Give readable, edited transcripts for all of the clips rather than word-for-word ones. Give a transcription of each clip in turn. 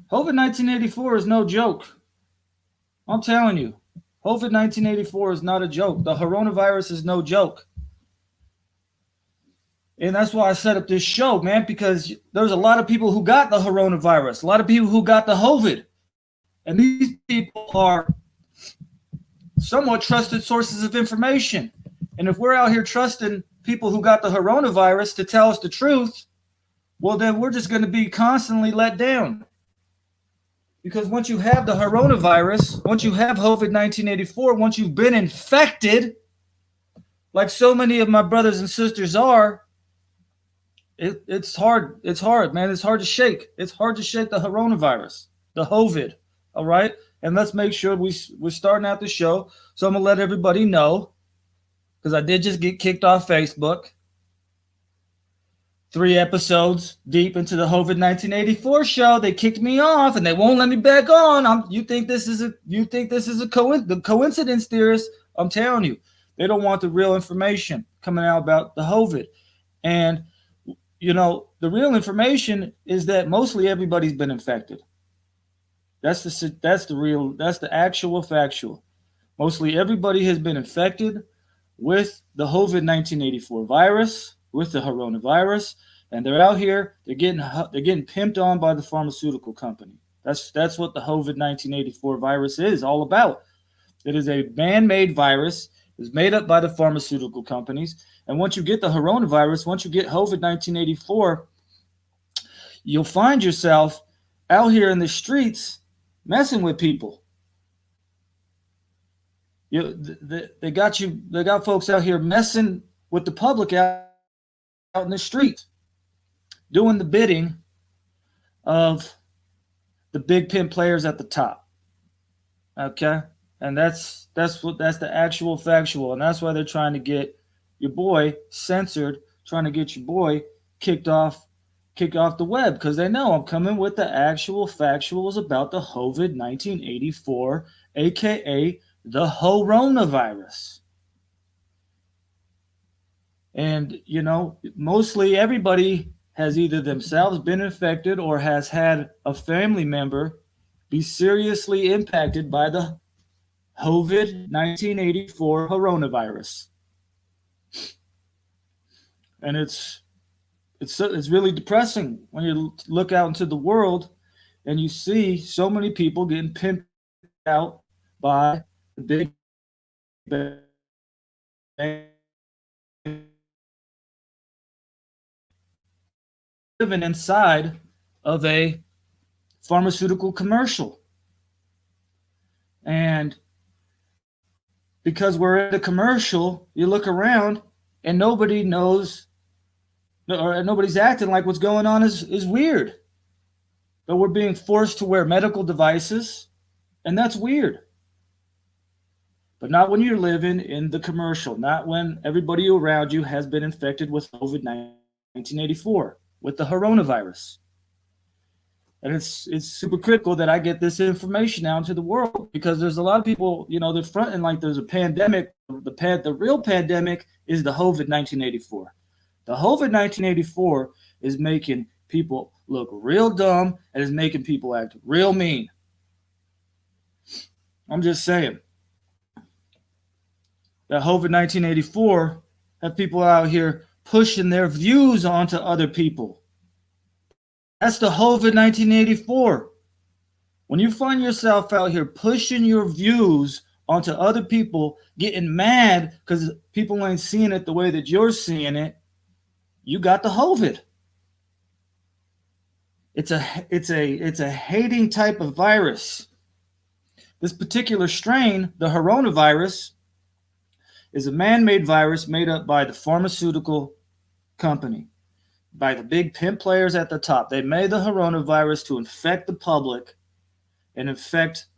HOvid 1984 is no joke. I'm telling you. HOvid 1984 is not a joke. The coronavirus is no joke. And that's why I set up this show, man, because there's a lot of people who got the coronavirus, a lot of people who got the HOvid. And these people are somewhat trusted sources of information. And if we're out here trusting people who got the coronavirus to tell us the truth, well, then we're just going to be constantly let down. Because once you have the coronavirus, once you have HOvid 1984, once you've been infected, like so many of my brothers and sisters are, it's hard. It's hard, man. It's hard to shake. It's hard to shake the coronavirus, the HOvid. All right. And let's make sure we're starting out the show. So I'm going to let everybody know, because I did just get kicked off Facebook. 3 episodes deep into the HOvid 1984 show, they kicked me off and they won't let me back on. You think this is a coincidence theorist? I'm telling you, they don't want the real information coming out about the HOvid. And the real information is that mostly everybody's been infected. That's the actual factual. Mostly everybody has been infected with the HOvid 1984 virus, with the coronavirus, and they're out here. They're getting pimped on by the pharmaceutical company. That's what the HOvid 1984 virus is all about. It is a man-made virus. It's made up by the pharmaceutical companies. And once you get the coronavirus, once you get HOvid 1984, you'll find yourself out here in the streets messing with people. They got folks out here messing with the public out in the streets, doing the bidding of the big pin players at the top. Okay? And that's the actual factual. And that's why they're trying to get your boy censored, trying to get your boy kicked off the web, because they know I'm coming with the actual factuals about the HOvid 1984, aka the HOrona virus. And mostly everybody has either themselves been infected or has had a family member be seriously impacted by the HOvid 1984 coronavirus. And it's really depressing when you look out into the world and you see so many people getting pimped out by the big living inside of a pharmaceutical commercial. And because we're in a commercial, you look around and nobody knows, or nobody's acting like what's going on is weird. But we're being forced to wear medical devices, and that's weird. But not when you're living in the commercial, not when everybody around you has been infected with HOvid 1984, with the coronavirus. And it's super critical that I get this information out into the world, because there's a lot of people, they're fronting like there's a pandemic. The real pandemic is the HOvid 1984. The HOvid 1984 is making people look real dumb and is making people act real mean. I'm just saying. That HOvid 1984 have people out here pushing their views onto other people. That's the HOvid 1984. When you find yourself out here pushing your views onto other people, getting mad because people ain't seeing it the way that you're seeing it, you got the HOvid. It's a hating type of virus. This particular strain, the coronavirus, is a man-made virus made up by the pharmaceutical company, by the big pimp players at the top. They made the coronavirus to infect the public and infect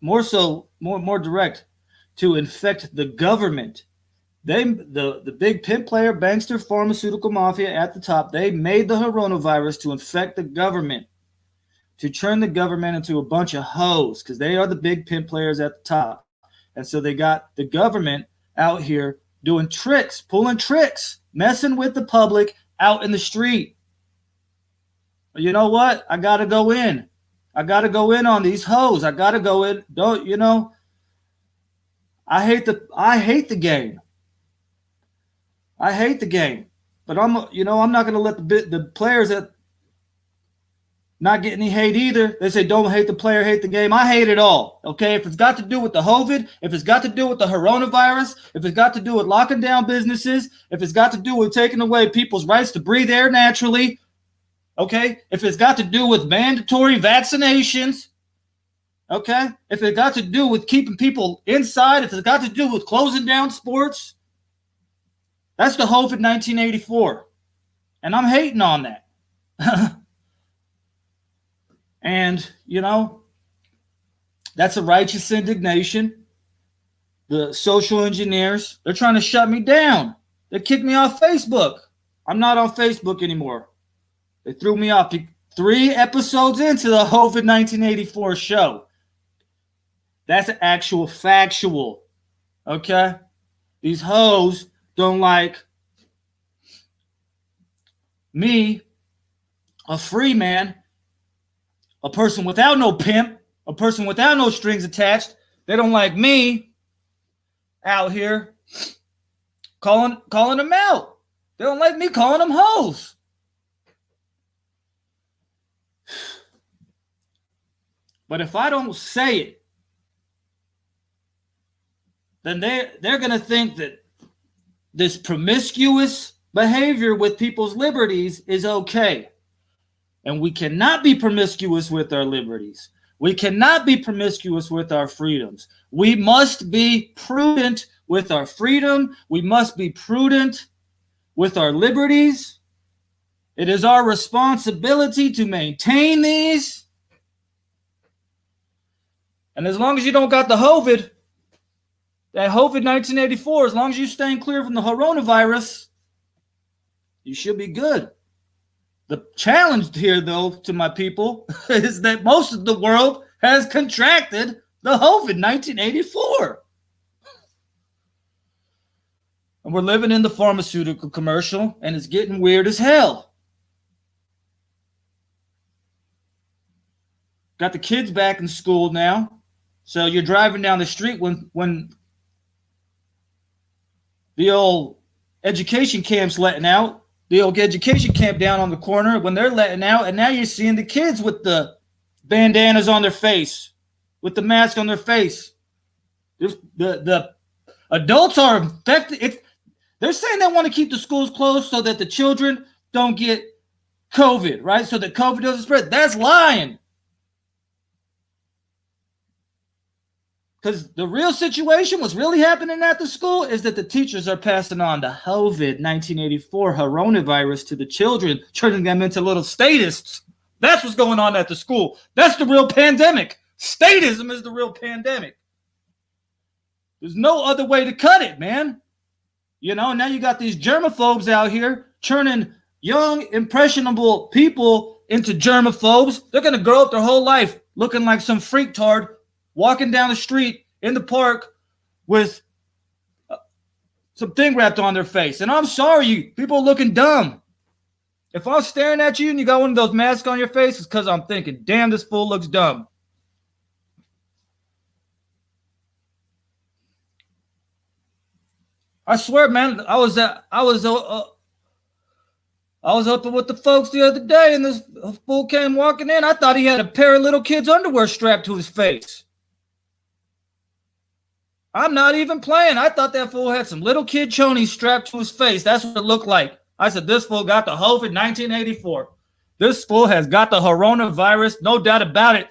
more direct, to infect the government. The big pimp player, bankster, pharmaceutical mafia at the top, they made the coronavirus to infect the government, to turn the government into a bunch of hoes, because they are the big pimp players at the top. And so they got the government out here doing tricks, pulling tricks, messing with the public out in the street. But you know what? I got to go in. I got to go in on these hoes. I got to go in. Don't you know? I hate the game. I hate the game. But I'm not going to let the players that not get any hate either. They say don't hate the player, hate the game. I hate it all. Okay, if it's got to do with the HOvid, if it's got to do with the HOrona virus, if it's got to do with locking down businesses, if it's got to do with taking away people's rights to breathe air naturally, okay, if it's got to do with mandatory vaccinations, okay, if it got to do with keeping people inside, if it's got to do with closing down sports, that's the HOvid 1984. And I'm hating on that. And, that's a righteous indignation. The social engineers, they're trying to shut me down. They kicked me off Facebook. I'm not on Facebook anymore. They threw me off 3 episodes into the HOvid 1984 show. That's actual factual. Okay? These hoes don't like me, a free man, a person without no pimp, a person without no strings attached. They don't like me out here calling them out. They don't like me calling them hoes. But if I don't say it, then they're going to think that this promiscuous behavior with people's liberties is okay. And we cannot be promiscuous with our liberties. We cannot be promiscuous with our freedoms. We must be prudent with our freedom. We must be prudent with our liberties. It is our responsibility to maintain these. And as long as you don't got the HOvid, that HOvid 1984, as long as you're staying clear from the coronavirus, you should be good. The challenge here, though, to my people, is that most of the world has contracted the HOvid 1984. And we're living in the pharmaceutical commercial, and it's getting weird as hell. Got the kids back in school now. So you're driving down the street when the old education camp's letting out. The old education camp down on the corner when they're letting out, and now you're seeing the kids with the bandanas on their face, with the mask on their face. The adults are infected. They're saying they want to keep the schools closed so that the children don't get COVID, right? So that COVID doesn't spread. That's lying. Because the real situation, what's really happening at the school, is that the teachers are passing on the HOvid 1984 coronavirus to the children, turning them into little statists. That's what's going on at the school. That's the real pandemic. Statism is the real pandemic. There's no other way to cut it, man. Now you got these germaphobes out here turning young, impressionable people into germaphobes. They're going to grow up their whole life looking like some freaktard, walking down the street in the park with some thing wrapped on their face. And I'm sorry, you people are looking dumb. If I'm staring at you and you got one of those masks on your face, it's because I'm thinking, damn, this fool looks dumb. I swear, man, I was up with the folks the other day, and this fool came walking in. I thought he had a pair of little kids' underwear strapped to his face. I'm not even playing. I thought that fool had some little kid chonies strapped to his face. That's what it looked like. I said, this fool got the HOvid 1984. This fool has got the coronavirus, no doubt about it.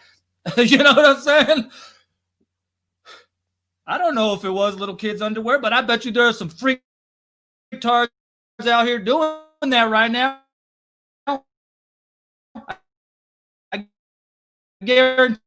You know what I'm saying? I don't know if it was little kids' underwear, but I bet you there are some freaktards out here doing that right now. I guarantee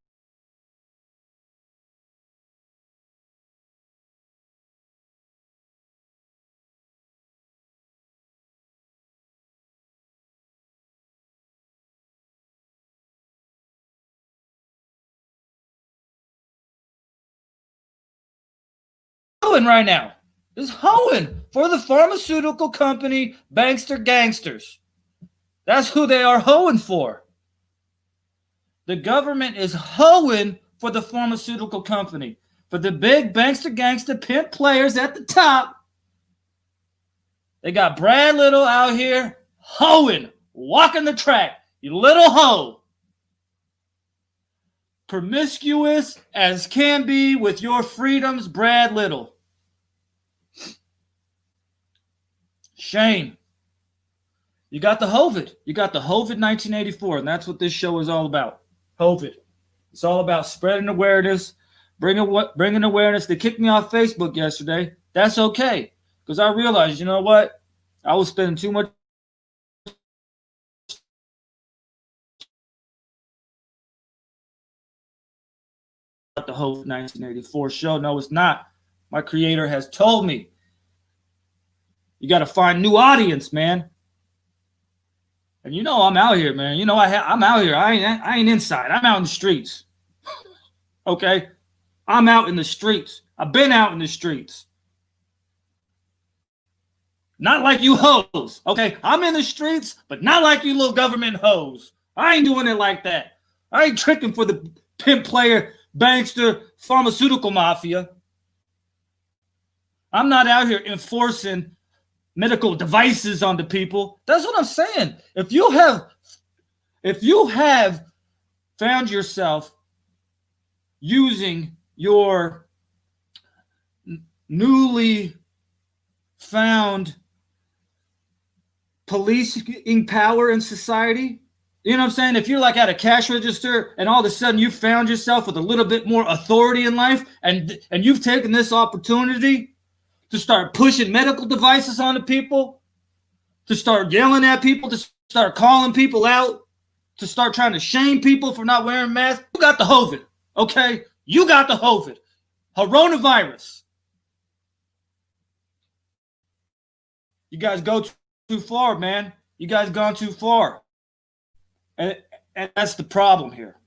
right now is hoeing for the pharmaceutical company bankster gangsters. That's who they are hoeing for. The government is hoeing for the pharmaceutical company, for the big gangster pimp players at the top. They got Brad Little out here hoeing, walking the track. You little hoe. Promiscuous as can be with your freedoms, Brad Little. Shame. You got the HOvid. You got the HOvid 1984, and that's what this show is all about. HOvid. It's all about spreading awareness, bringing awareness. They kicked me off Facebook yesterday. That's okay, because I realized, you know what? I was spending too much about the HOvid 1984 show. No, it's not. My creator has told me, you got to find new audience, man. And you know I'm out here, man. You know I'm out here. I ain't inside. I'm out in the streets. Okay? I'm out in the streets. I've been out in the streets. Not like you hoes. Okay? I'm in the streets, but not like you little government hoes. I ain't doing it like that. I ain't tricking for the pimp player, bankster, pharmaceutical mafia. I'm not out here enforcing medical devices onto people. That's what I'm saying. If you have found yourself using your newly found policing power in society, you know what I'm saying? If you're like at a cash register and all of a sudden you found yourself with a little bit more authority in life, and you've taken this opportunity to start pushing medical devices onto people, to start yelling at people, to start calling people out, to start trying to shame people for not wearing masks, you got the HOvid, okay? You got the HOvid. HOrona. You guys go too far, man. You guys gone too far. And that's the problem here,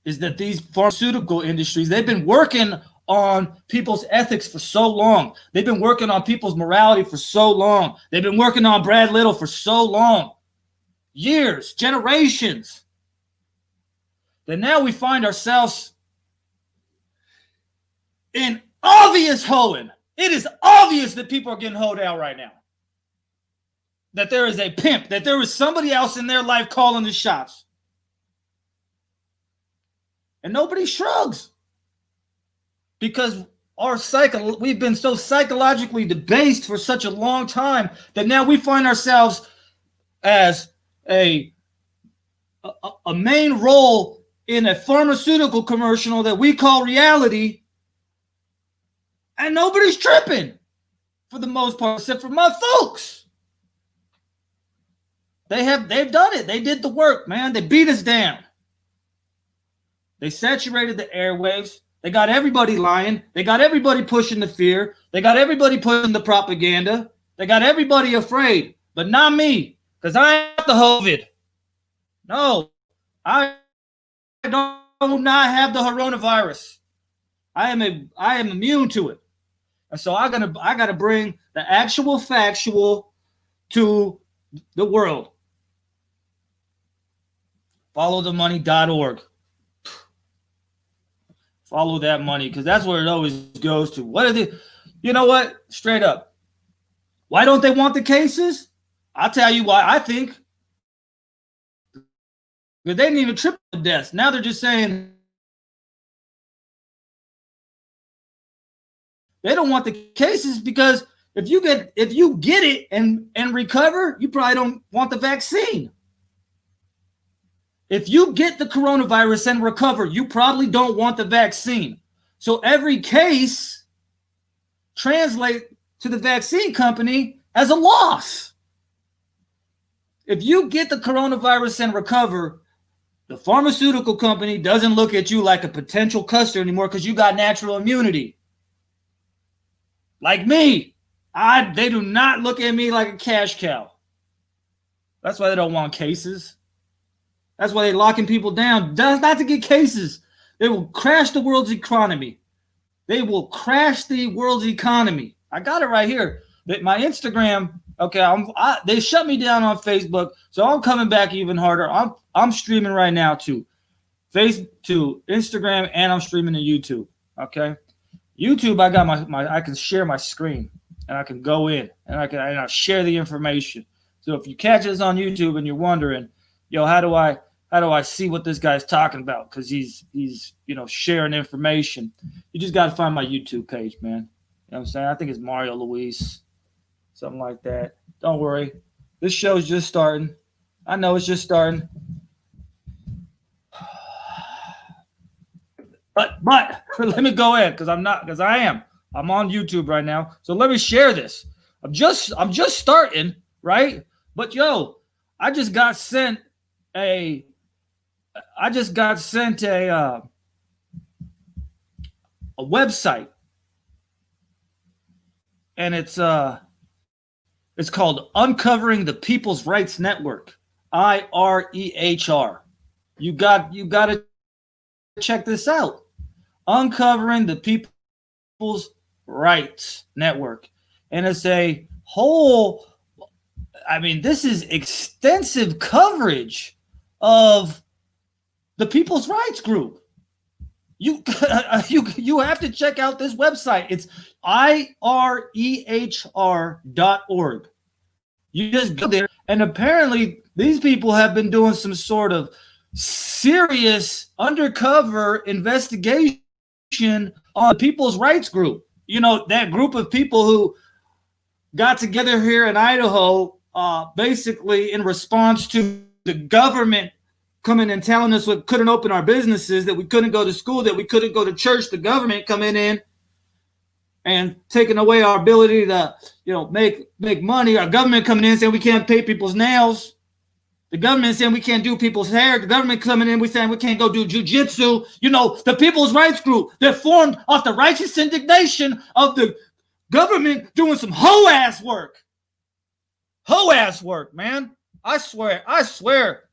is that these pharmaceutical industries, they've been working on people's ethics for so long. They've been working on people's morality for so long. They've been working on Brad Little for so long. Years, generations. That now we find ourselves in obvious hoeing. It is obvious that people are getting hoed out right now. That there is a pimp, that there is somebody else in their life calling the shots. And nobody shrugs. Because we've been so psychologically debased for such a long time that now we find ourselves as a main role in a pharmaceutical commercial that we call reality, and nobody's tripping for the most part, except for my folks. They've done it. They did the work, man. They beat us down. They saturated the airwaves. They got everybody lying. They got everybody pushing the fear. They got everybody pushing the propaganda. They got everybody afraid, but not me, because I have the HOvid. No, I do not have the coronavirus. I am immune to it, and so I gotta bring the actual factual to the world. FollowTheMoney.org. Follow that money, because that's where it always goes to. What are they? You know what? Straight up. Why don't they want the cases? I'll tell you why. I think because they didn't even triple the deaths. Now they're just saying they don't want the cases because if you get it and recover, you probably don't want the vaccine. If you get the coronavirus and recover, you probably don't want the vaccine. So every case translates to the vaccine company as a loss. If you get the coronavirus and recover, the pharmaceutical company doesn't look at you like a potential customer anymore because you got natural immunity. Like me, they do not look at me like a cash cow. That's why they don't want cases. That's why they're locking people down. Not to get cases. They will crash the world's economy. They will crash the world's economy. I got it right here. My Instagram Okay, they shut me down on Facebook, so I'm coming back even harder. I'm streaming right now to Instagram, and I'm streaming to YouTube. Okay, YouTube, I got my I can share my screen, and I can go in, and I'll share the information. So if you catch us on YouTube and you're wondering, yo, how do I see what this guy's talking about? Because he's sharing information. You just got to find my YouTube page, man. You know what I'm saying? I think it's Mario Luis, something like that. Don't worry, this show's just starting. I know it's just starting. But let me go ahead because I'm on YouTube right now. So let me share this. I'm just starting, right? But yo, I just got sent a website, and it's called Uncovering the People's Rights Network, IREHR. You got to check this out. Uncovering the People's Rights Network. And it's a whole, this is extensive coverage of the People's Rights Group. You have to check out this website. It's IREHR.org. You just go there, and apparently these people have been doing some sort of serious undercover investigation on the People's Rights Group. That group of people who got together here in Idaho, basically in response to the government coming and telling us we couldn't open our businesses, that we couldn't go to school, that we couldn't go to church. The government coming in and taking away our ability to, make money. Our government coming in saying we can't pay people's nails. The government saying we can't do people's hair. The government coming in, we saying we can't go do jujitsu. The People's Rights Group, they're formed off the righteous indignation of the government doing some hoe-ass work. Hoe-ass work, man. I swear,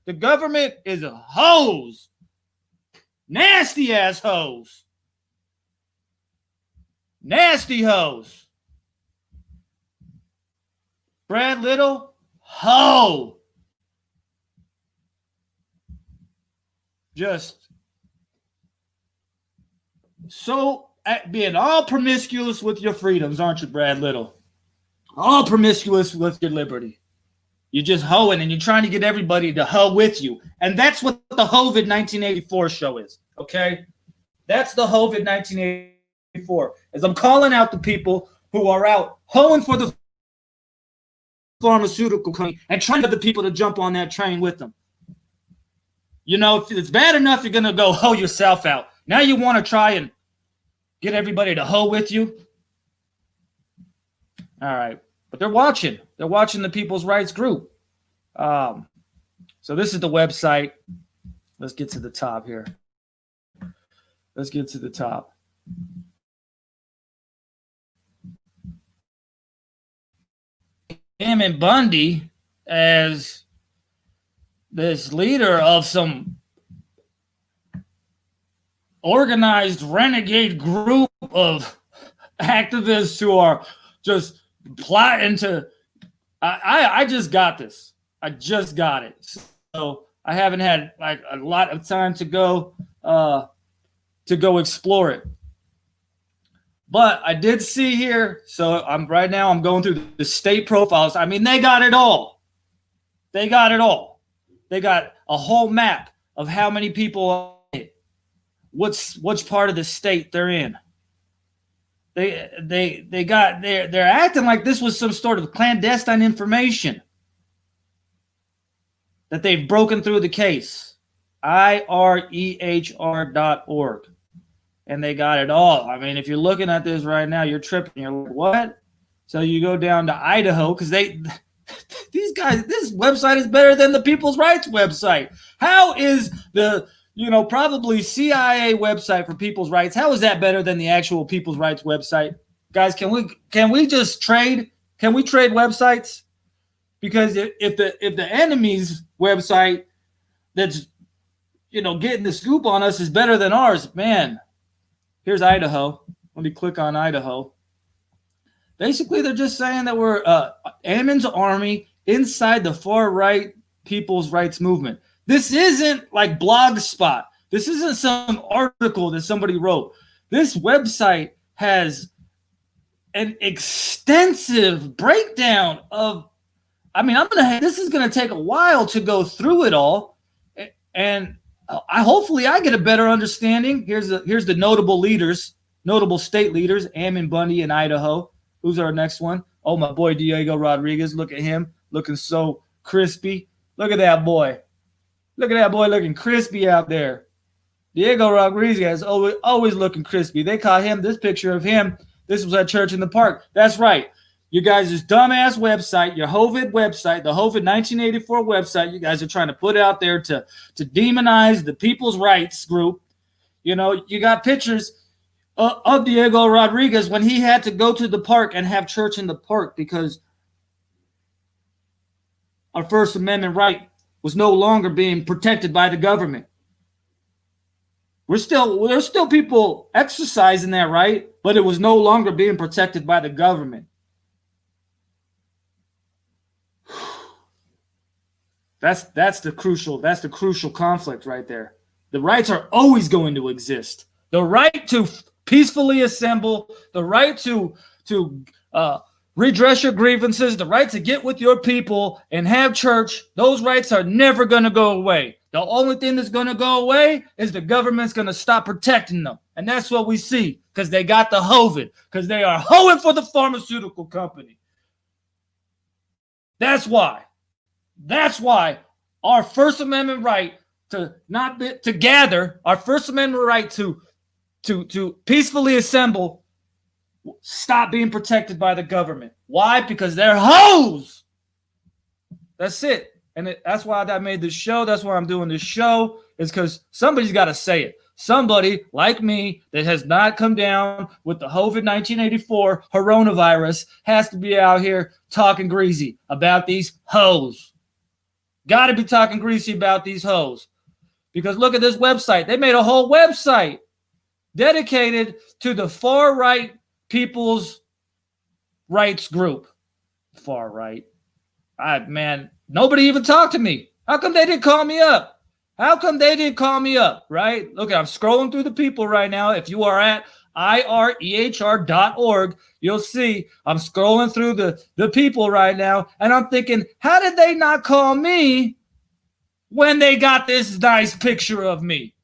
the government is a hose. Nasty-ass hoes. Nasty hoes. Brad Little, hoe. Just so being all promiscuous with your freedoms, aren't you, Brad Little? All promiscuous with your liberty. You're just hoeing, and you're trying to get everybody to hoe with you. And that's what the HOvid 1984 show is, okay? That's the HOvid 1984. As I'm calling out the people who are out hoeing for the pharmaceutical company and trying to get the people to jump on that train with them. If it's bad enough, you're going to go hoe yourself out. Now you want to try and get everybody to hoe with you? All right. But they're watching. They're watching the People's Rights Group. So this is the website. Let's get to the top here. Let's get to the top. Ammon Bundy as this leader of some organized renegade group of activists who are just plotting to. I just got this. I just got it. So I haven't had a lot of time to go explore it. But I did see here. So I'm going through the state profiles. They got it all. They got it all. They got a whole map of how many people are in it, which part of the state they're in. They're acting like this was some sort of clandestine information that they've broken through the case. IREHR.org. And they got it all. If you're looking at this right now, you're tripping. You're like, what? So you go down to Idaho because these guys, this website is better than the People's Rights website. How is the, probably CIA website for people's rights, how is that better than the actual People's Rights website? Guys, can we just trade? Can we trade websites? Because if the enemy's website that's, getting the scoop on us is better than ours, man. Here's Idaho. Let me click on Idaho. Basically, they're just saying that we're Ammon's army inside the far right people's rights movement. This isn't like Blogspot. This isn't some article that somebody wrote. This website has an extensive breakdown of. I mean, this is gonna take a while to go through it all, and hopefully I get a better understanding. Here's the notable leaders, notable state leaders: Ammon, Bundy, and Idaho. Who's our next one? Oh, my boy Diego Rodriguez. Look at him, looking so crispy. Look at that boy. Look at that boy looking crispy out there. Diego Rodriguez always looking crispy. They caught him. This picture of him. This was at church in the park. That's right. You guys' dumbass website, your HOvid website, the HOvid 1984 website, you guys are trying to put out there to demonize the people's rights group. You know, you got pictures of Diego Rodriguez when he had to go to the park and have church in the park because our First Amendment right was no longer being protected by the government. There's still people exercising that right, but it was no longer being protected by the government. That's the crucial conflict right there. The rights are always going to exist. The right to peacefully assemble, the right to redress your grievances, the right to get with your people and have church, those rights are never going to go away. The only thing that's going to go away is the government's going to stop protecting them. And that's what we see because they got the HOvid, because they are hoeing for the pharmaceutical company. That's why our First Amendment right to gather, our First Amendment right to peacefully assemble, stop being protected by the government. Why? Because they're hoes. That's it. And that's why I made this show. That's why I'm doing this show, is because somebody's got to say it. Somebody like me that has not come down with the HOvid 1984 HOrona virus has to be out here talking greasy about these hoes. Got to be talking greasy about these hoes. Because look at this website. They made a whole website dedicated to the far right people's rights group. Far right. Man, nobody even talked to me. How come they didn't call me up? Right? Look, I'm scrolling through the people right now. If you are at IREHR.org, you'll see I'm scrolling through the people right now, and I'm thinking, how did they not call me when they got this nice picture of me?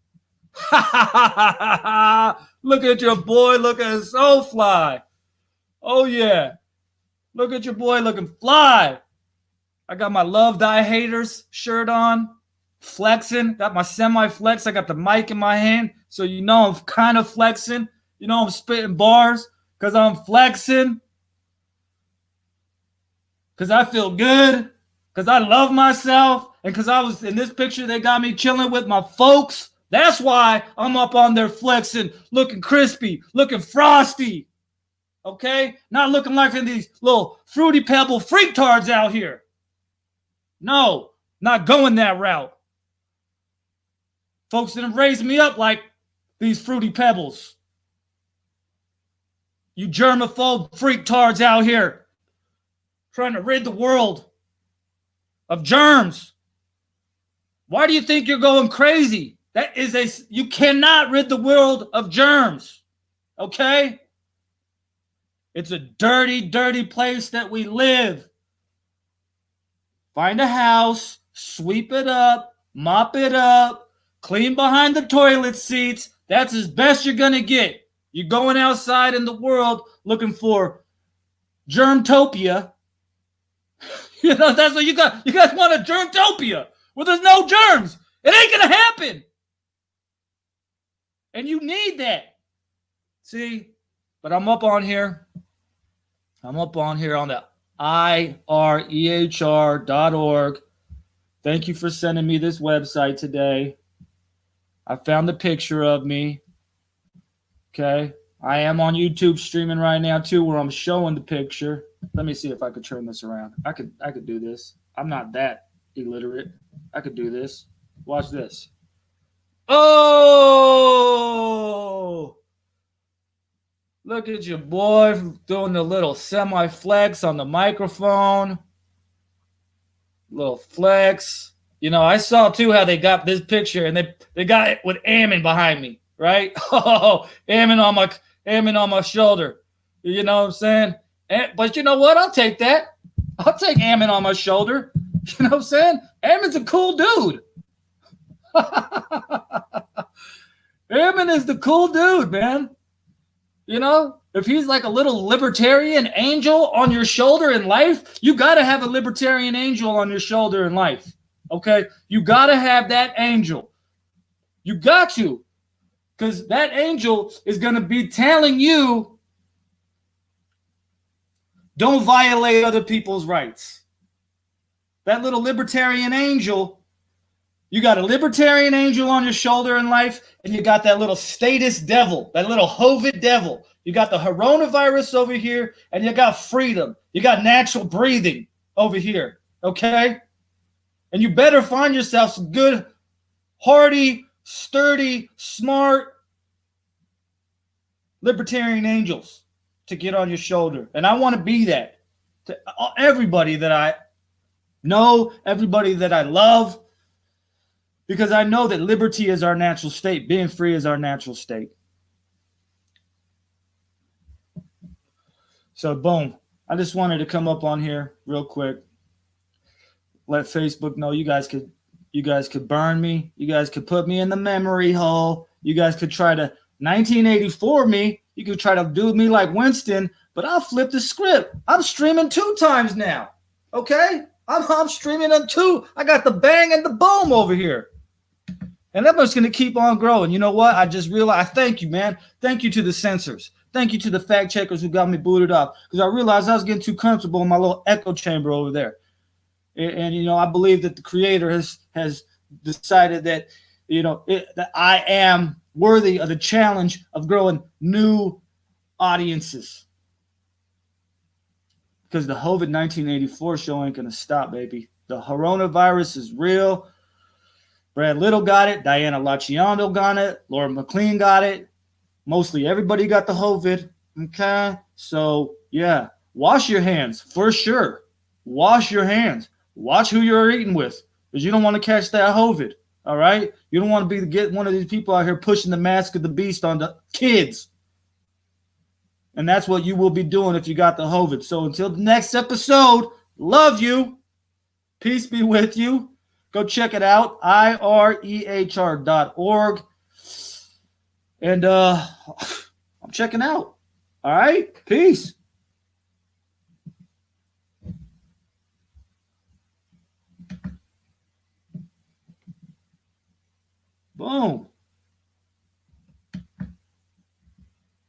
Look at your boy looking so fly. Oh, yeah. Look at your boy looking fly. I got my Love Thy Haters shirt on, flexing. Got my semi-flex. I got the mic in my hand, so you know I'm kind of flexing. You know I'm spitting bars because I'm flexing. Because I feel good. Because I love myself. And because I was in this picture, they got me chilling with my folks. That's why I'm up on there flexing, looking crispy, looking frosty. Okay? Not looking like these little fruity pebble freaktards out here. No, not going that route. Folks didn't raise me up like these fruity pebbles. You germaphobe freaktards out here trying to rid the world of germs. Why do you think you're going crazy? You cannot rid the world of germs. Okay? It's a dirty, dirty place that we live. Find a house, sweep it up, mop it up, clean behind the toilet seats. That's as best you're going to get. You're going outside in the world looking for germtopia. You know, that's what you got. You guys want a germtopia where there's no germs. It ain't going to happen. And you need that. See? But I'm up on here. I'm up on here on the IREHR.org. Thank you for sending me this website today. I found the picture of me. Okay. I am on YouTube streaming right now too, where I'm showing the picture. Let me see if I could turn this around. I could do this. I'm not that illiterate. I could do this. Watch this. Oh! Look at your boy doing the little semi-flex on the microphone. Little flex. You know, I saw too how they got this picture, and they got it with Ammon behind me, right? Oh, Ammon on my shoulder. You know what I'm saying? But you know what? I'll take that. I'll take Ammon on my shoulder. You know what I'm saying? Ammon's a cool dude. Ammon is the cool dude, man. You know, if he's like a little libertarian angel on your shoulder in life, you got to have a libertarian angel on your shoulder in life. Okay? You got to have that angel. You got to. Because that angel is going to be telling you, don't violate other people's rights. That little libertarian angel, you got a libertarian angel on your shoulder in life, and you got that little statist devil, that little HOvid devil. You got the HOrona virus over here, and you got freedom. You got natural breathing over here, okay? And you better find yourself some good, hardy, sturdy, smart libertarian angels to get on your shoulder. And I want to be that to everybody that I know, everybody that I love, because I know that liberty is our natural state. Being free is our natural state. So, boom. I just wanted to come up on here real quick. Let Facebook know you guys could burn me. You guys could put me in the memory hole. You guys could try to 1984 me. You could try to do me like Winston, but I'll flip the script. I'm streaming 2 times now. Okay? I'm streaming on 2. I got the bang and the boom over here. And that one's going to keep on growing. You know what? I just realized, thank you, man. Thank you to the censors. Thank you to the fact checkers who got me booted off. Because I realized I was getting too comfortable in my little echo chamber over there. And you know, I believe that the creator has decided that, you know, that I am worthy of the challenge of growing new audiences. Because the HOvid 1984 show ain't going to stop, baby. The HOrona virus is real. Brad Little got it. Diana Laciando got it. Laura McLean got it. Mostly everybody got the HOvid. Okay? So, yeah. Wash your hands, for sure. Wash your hands. Watch who you're eating with. Because you don't want to catch that HOvid. All right? You don't want to get one of these people out here pushing the mask of the beast on the kids. And that's what you will be doing if you got the HOvid. So until the next episode, love you. Peace be with you. Go check it out, irehr.org. And I'm checking out. All right? Peace. Boom.